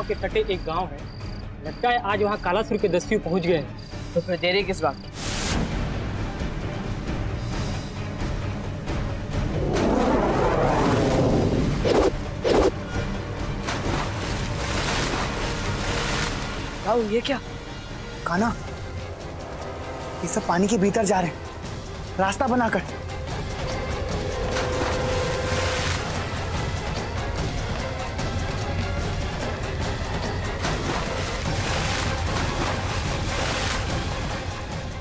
गांव के तटे एक गांव है। लगता है आज वहां कालासुर के दस्यु पहुंच गए हैं। तो फिर देरी किस बात? ये क्या? कान्हा, ये सब पानी के भीतर जा रहे हैं, रास्ता बनाकर।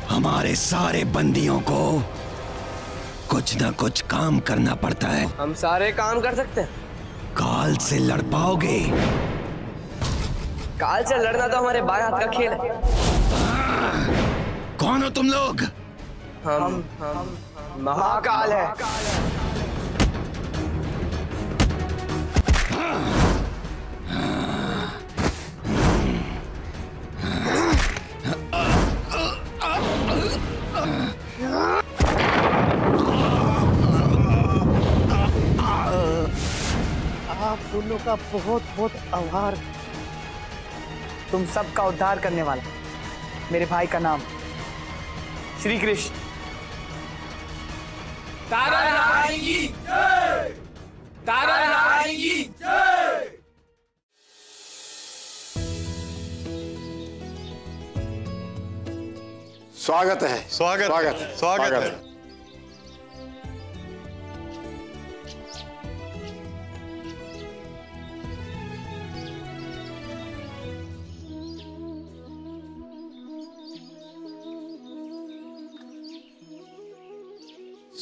हमारे सारे बंदियों को कुछ न कुछ काम करना पड़ता है। हम सारे काम कर सकते हैं? काल से लड़ पाओगे? काल से लड़ना तो हमारे बाएं हाथ का खेल है। कौन हो तुम लोग? हम महाकाल है। आप दोनों का बहुत बहुत आभार। तुम सबका उद्धार करने वाला मेरे भाई का नाम श्री कृष्ण। तारा रानी की जय! तारा रानी की जय! स्वागत है। स्वागत है।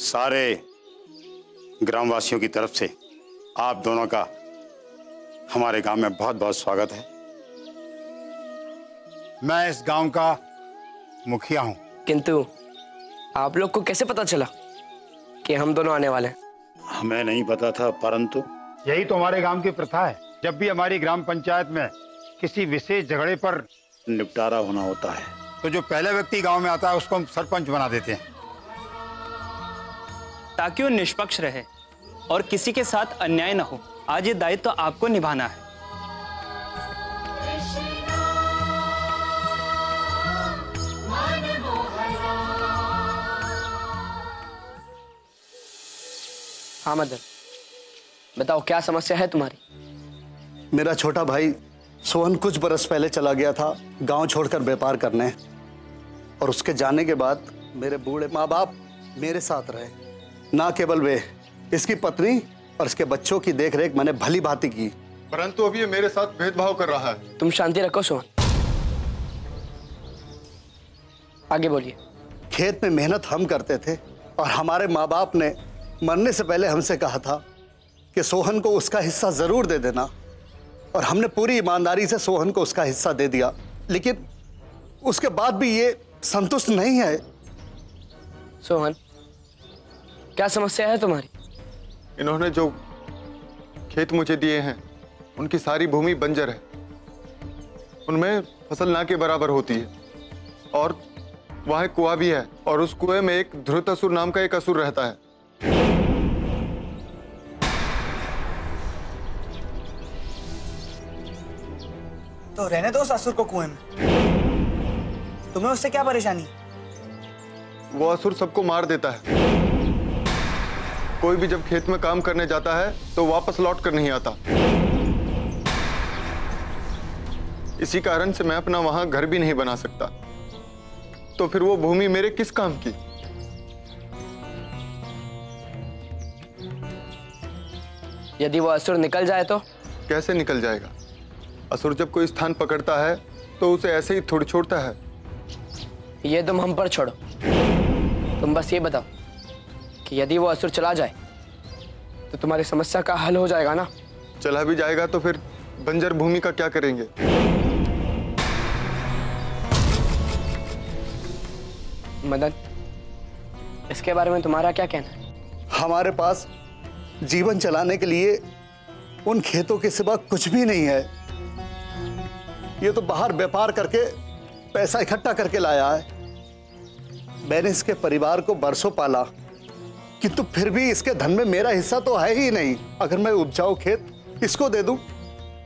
सारे ग्रामवासियों की तरफ से आप दोनों का हमारे गांव में बहुत बहुत स्वागत है। मैं इस गांव का मुखिया हूं। किंतु आप लोग को कैसे पता चला कि हम दोनों आने वाले हैं? हमें नहीं पता था, परंतु यही तो हमारे गांव की प्रथा है। जब भी हमारी ग्राम पंचायत में किसी विशेष झगड़े पर निपटारा होना होता है तो जो पहला व्यक्ति गांव में आता है उसको हम सरपंच बना देते हैं, ताकि वो निष्पक्ष रहे और किसी के साथ अन्याय न हो। आज ये दायित्व तो आपको निभाना है। हाँ मदन, बताओ क्या समस्या है तुम्हारी? मेरा छोटा भाई सोहन कुछ बरस पहले चला गया था गांव छोड़कर व्यापार करने, और उसके जाने के बाद मेरे बूढ़े माँ बाप मेरे साथ रहे। ना केवल वे, इसकी पत्नी और इसके बच्चों की देखरेख मैंने भली भांति की, परंतु अभी ये मेरे साथ भेदभाव कर रहा है। तुम शांति रखो सोहन, आगे बोलिए। खेत में मेहनत हम करते थे और हमारे माँ बाप ने मरने से पहले हमसे कहा था कि सोहन को उसका हिस्सा जरूर दे देना, और हमने पूरी ईमानदारी से सोहन को उसका हिस्सा दे दिया। लेकिन उसके बाद भी ये संतुष्ट नहीं है। सोहन, क्या समस्या है तुम्हारी? इन्होंने जो खेत मुझे दिए हैं उनकी सारी भूमि बंजर है, उनमें फसल ना के बराबर होती है, और वहाँ एक कुआं भी है, और उस कुएं में एक धृतसुर नाम का एक असुर रहता है। तो रहने दो उस असुर को कुएं में, तुम्हें उससे क्या परेशानी? वो असुर सबको मार देता है। कोई भी जब खेत में काम करने जाता है तो वापस लौट कर नहीं आता। इसी कारण से मैं अपना वहां घर भी नहीं बना सकता। तो फिर वो भूमि मेरे किस काम की? यदि वो असुर निकल जाए तो? कैसे निकल जाएगा? असुर जब कोई स्थान पकड़ता है तो उसे ऐसे ही थोड़ी छोड़ता है। ये तुम हम पर छोड़ो, तुम बस ये बताओ कि यदि वो असुर चला जाए तो तुम्हारी समस्या का हल हो जाएगा ना? चला भी जाएगा तो फिर बंजर भूमि का क्या करेंगे? मदन, इसके बारे में तुम्हारा क्या कहना है? हमारे पास जीवन चलाने के लिए उन खेतों के सिवा कुछ भी नहीं है। ये तो बाहर व्यापार करके पैसा इकट्ठा करके लाया है। मैंने इसके परिवार को बरसों पाला, किंतु फिर भी इसके धन में मेरा हिस्सा तो है ही नहीं। अगर मैं उपजाऊ खेत इसको दे दूं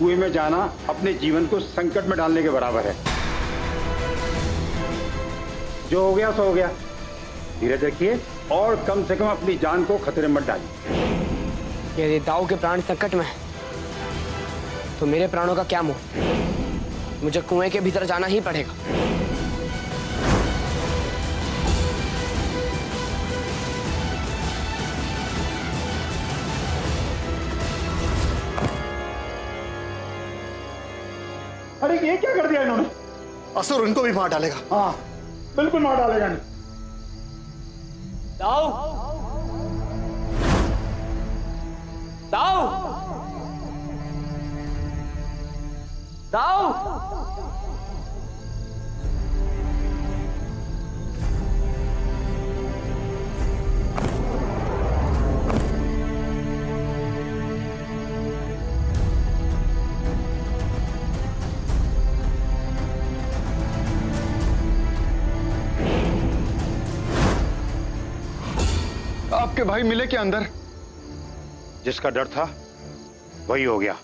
कुएं में जाना अपने जीवन को संकट में डालने के बराबर है। जो हो गया सो हो गया, धीरज रखिए और कम से कम अपनी जान को खतरे में मत डालिए। यदि दाऊ के प्राण संकट में है तो मेरे प्राणों का क्या मोह? मुझे कुएं के भीतर जाना ही पड़ेगा। अरे ये क्या कर दिया इन्होंने? असुर उनको भी मार डालेगा। हाँ बिल्कुल मार डालेगा। दाऊ, दाऊ, दाऊ। आपके भाई मिले क्या अंदर? जिसका डर था वही हो गया।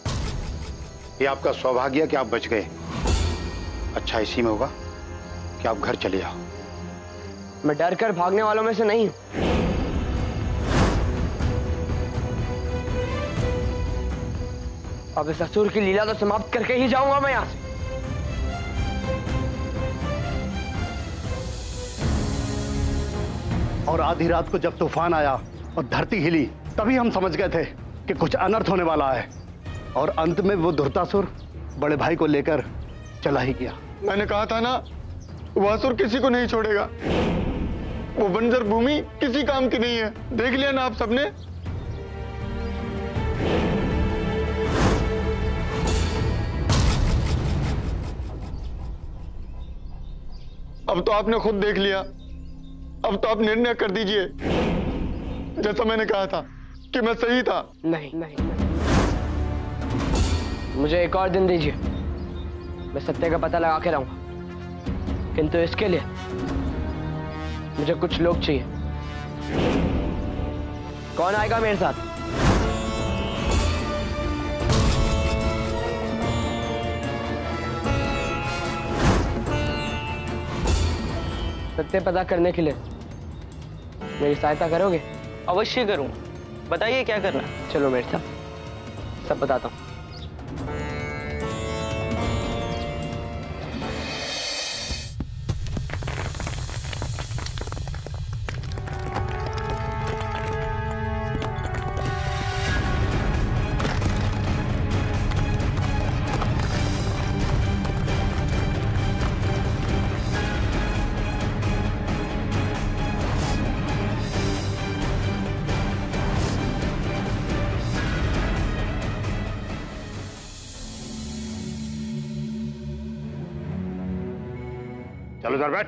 ये आपका सौभाग्य कि आप बच गए। अच्छा इसी में होगा कि आप घर चले जाओ। मैं डर कर भागने वालों में से नहीं हूं। अब इस असुर की लीला तो समाप्त करके ही जाऊंगा मैं यहां से। और आधी रात को जब तूफान आया और धरती हिली, तभी हम समझ गए थे कि कुछ अनर्थ होने वाला है। और अंत में वो धुर्तासुर बड़े भाई को लेकर चला ही गया। मैंने कहा था ना, वो असुर किसी को नहीं छोड़ेगा। वो बंजर भूमि किसी काम की नहीं है। देख लिया ना आप सबने। अब तो आपने खुद देख लिया। अब तो आप निर्णय कर दीजिए। जैसा मैंने कहा था कि मैं सही था। नहीं, नहीं, नहीं। मुझे एक और दिन दीजिए, मैं सत्य का पता लगा के रहूंगा। किंतु इसके लिए मुझे कुछ लोग चाहिए। कौन आएगा मेरे साथ? सत्य पता करने के लिए मेरी सहायता करोगे? अवश्य करूंगा। बताइए क्या करना है? चलो मेरे साथ, सब बताता हूं। चलो सर बैठ।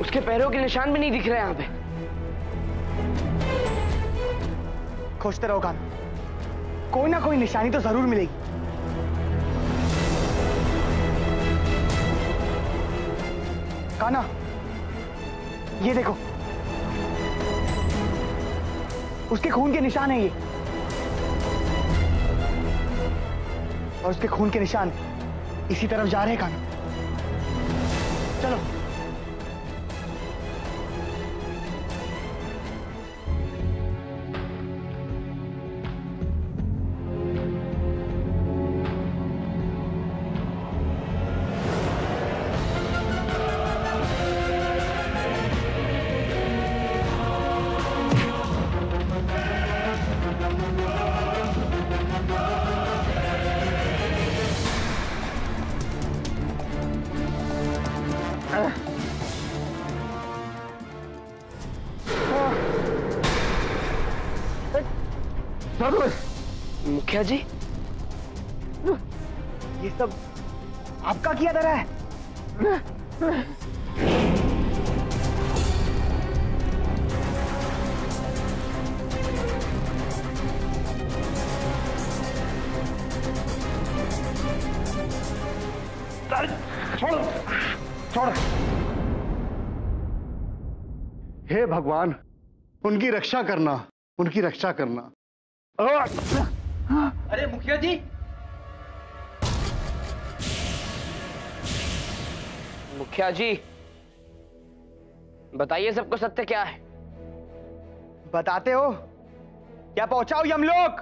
उसके पैरों के निशान भी नहीं दिख रहे यहाँ पे। खोजते रहो काना, कोई ना कोई निशानी तो जरूर मिलेगी। काना, ये देखो, उसके खून के निशान है ये, और उसके खून के निशान इसी तरफ जा रहे हैं काना। चलो। मुखिया जी, ये सब आपका किया जा रहा है? छोड़ो, छोड़ो। हे भगवान, उनकी रक्षा करना, उनकी रक्षा करना। अरे मुखिया जी, मुखिया जी, बताइए सबको सत्य क्या है? बताते हो क्या? पहुंचाओ यमलोक।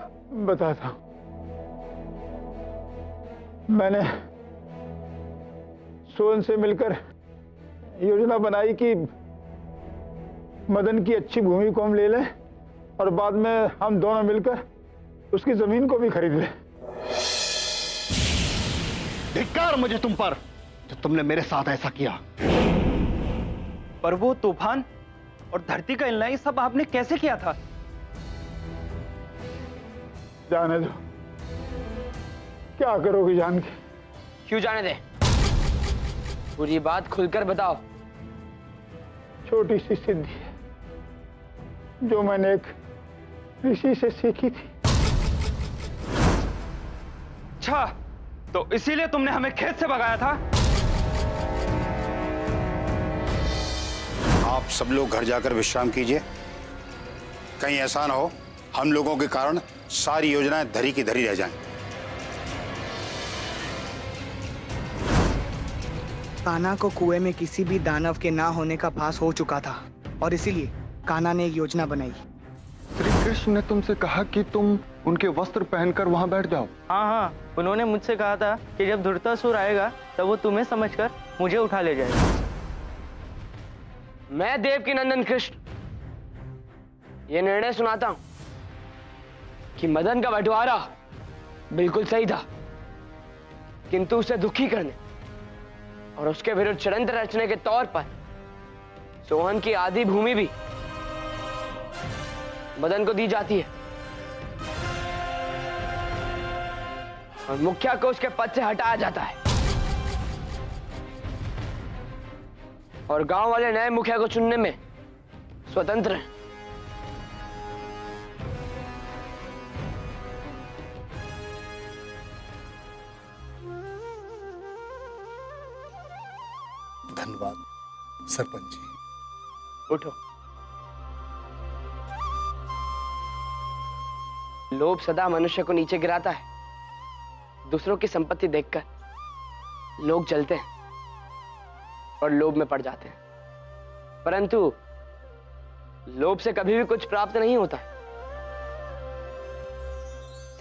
बताता हूं। मैंने सोहन से मिलकर योजना बनाई कि मदन की अच्छी भूमि को हम ले लें और बाद में हम दोनों मिलकर उसकी जमीन को भी खरीद लें। धिक्कार मुझे तुम पर, जो तुमने मेरे साथ ऐसा किया। पर वो तूफान और धरती का हिलना, ये सब आपने कैसे किया था? जाने दो, क्या करोगे जान के? क्यों जाने दे? पूरी बात खुलकर बताओ। छोटी सी सिद्धि है जो मैंने एक ऋषि से सीखी थी। अच्छा, तो इसीलिए तुमने हमें खेत से भगाया था? आप सब लोग घर जाकर विश्राम कीजिए। कहीं ऐसा ना हो हम लोगों के कारण सारी योजनाएं धरी की धरी रह जाएं। कान्हा को कुएं में किसी भी दानव के ना होने का भास हो चुका था और इसीलिए कान्हा ने एक योजना बनाई। श्री कृष्ण ने तुमसे कहा कि तुम उनके वस्त्र पहनकर वहां बैठ जाओ। हाँ, उन्होंने मुझसे कहा था कि जब धृतराष्ट्र आएगा तब वो तुम्हें समझकर मुझे उठा ले जाएगा। मैं देवकी नंदन कृष्ण ये निर्णय सुनाता हूं कि मदन का बंटवारा बिल्कुल सही था, किंतु उसे दुखी करने और उसके विरुद्ध षड्यंत्र रचने के तौर पर सोहन की आधी भूमि भी मदन को दी जाती है और मुखिया को उसके पद से हटाया जाता है और गांव वाले नए मुखिया को चुनने में स्वतंत्र हैं। धन्यवाद सरपंच जी। उठो। लोभ सदा मनुष्य को नीचे गिराता है। दूसरों की संपत्ति देखकर लोग जलते हैं और लोभ में पड़ जाते हैं, परंतु लोभ से कभी भी कुछ प्राप्त नहीं होता।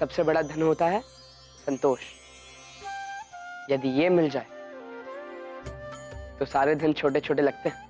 सबसे बड़ा धन होता है संतोष। यदि ये मिल जाए तो सारे धन छोटे छोटे लगते हैं।